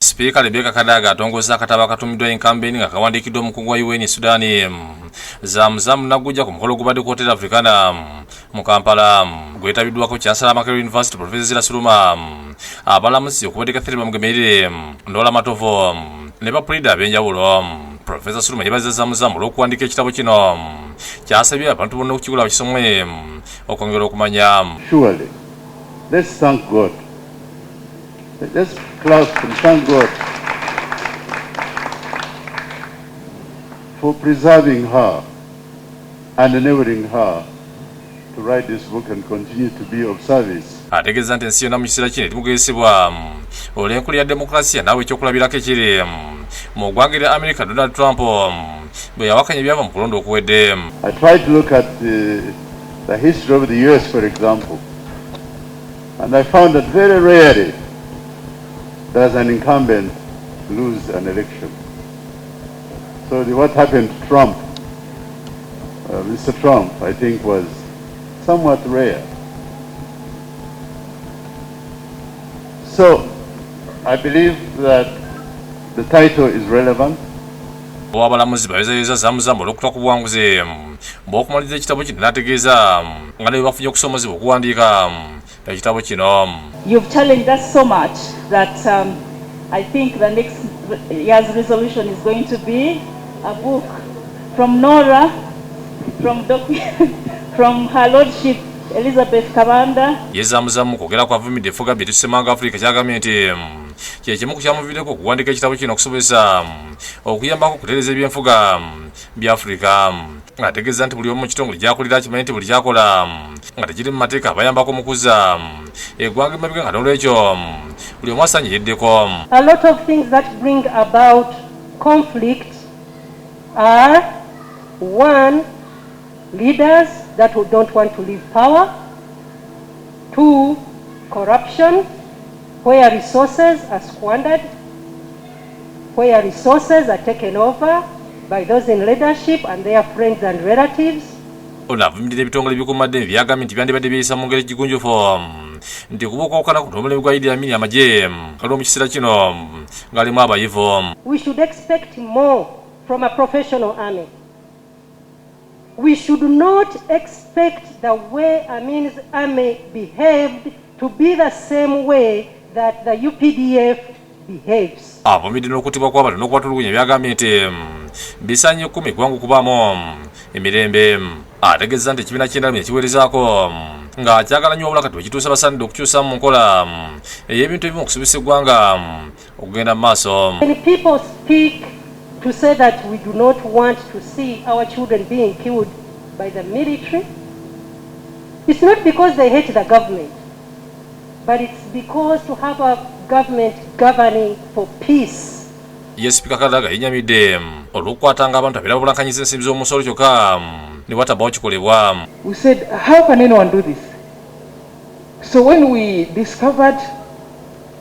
Sipiika Rebecca Kadaga atongoza akatabo akatumiddwa enkambeeni nga kawandiikiddwa omukungu wa UN Sudaani zamuzamu nagujja ku mukolo gubadde ku Hotel Africana mu Kampala gwetabiddwako Chancellor Makerere University Professor Zira Suluma abalamuzi okubadde Catherine Bamugemerere Ndola Matovo ne bapulida ab'enjawulo. Professor Suluma yebaza zamuzamu olw'okuwandiika ekitabo kino kyasabye abantu bonna okukigula bakisomwe okwongera okumanya. Surely, let's thank God. Let's clap and thank God for preserving her and enabling her to write this book and continue to be of service. Ategeeza nti ensi yonna mu kiseera kino etimugezesebwa olw'enkulu ya demokrasiya naawe ekyokulabirako ekiri mu ggwanga lya America. Donald Trump bwe yawakanya ebyava mu kulonda okuwedde. I tried to look at the history of the US, for example, and I found that very rarely does an incumbent lose an election. So what happened to Trump, Mr. Trump, I think was somewhat rare. So I believe that the title is relevant. Abalamuzi bayozayoza zamuzamu olw'okutwa ku buwanguzi bw'okumaliriza ekitabo kino n'ategeeza nga ne bafunye okusomozebwa okuwandiika ekitabo kino. You've challenged us so much that I think the next year's resolution is going to be a book from Nora, from Her Lordship Elizabeth Kabanda. Yezamuzamu kwogera kwavumidde effuga bye tusemanga Africa kyagambye nti kyekimu ku kyamuviireko okuwandiika ekitabo kino okusobozesa okuyambako okutereeza ebyenfuga bya Africa. Ategeeza nti buli omu mu kitongole gy'akulira akimanyi nti buli kyakola nga tekiri mu mateeka abayambako mu kuzza eggwanga emabega nga n'olwekyo buli omu asanyiyiddeko. A lot of things that bring about conflict are, one, leaders that don't want to leave power, two, corruption, where resources are squandered, where resources are taken over by those in leadership and their friends and relatives. Onavumirira ebitongole by'okumaddembe byagambye nti byandibadde byeyisa mu ngeri ekigunjufu nti kubuukaawukana ku n'omulimu gwa Idi Amin amagye kaliwo mu kiseera kino ng'alimu abayivu. We should expect more from a professional army. We should not expect the way Amin's army behaved to be the same way that the UPDF behaves. Avumidde n'okutibwa kw'abantu n'okubatulugunya byagambye nti bisaanye kkumi eggwanga okubaamu emirembe. Ategeeza nti ekibiina ky'endalamu ekiweerezaako nga kyagala nnyo wabula kati wekituusa basaanidde okukyusa mu nkola ey'ebintu ebimu okusubisa eggwanga okugenda mu maaso. When people speak to say that we do not want to see our children being killed by the military, it's not because they hate the government, but it's because to have a government governing for peace. Yes, Sipiika Kadaga yeenyamidde olw'okukwatanga abantu abeera bulankanyiza ensimbi z'omusolo kyokka ne watabawo kikolebwa. We said, how can anyone do this? So when we discovered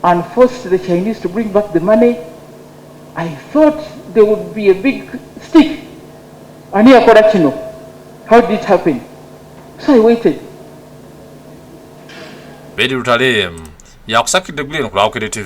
and forced the Chinese to bring back the money, I thought there would be a big stick. And here, Korachino, how did it happen? So I waited. Bedi Rutale yakusakidde Glen ku Bukedde TV.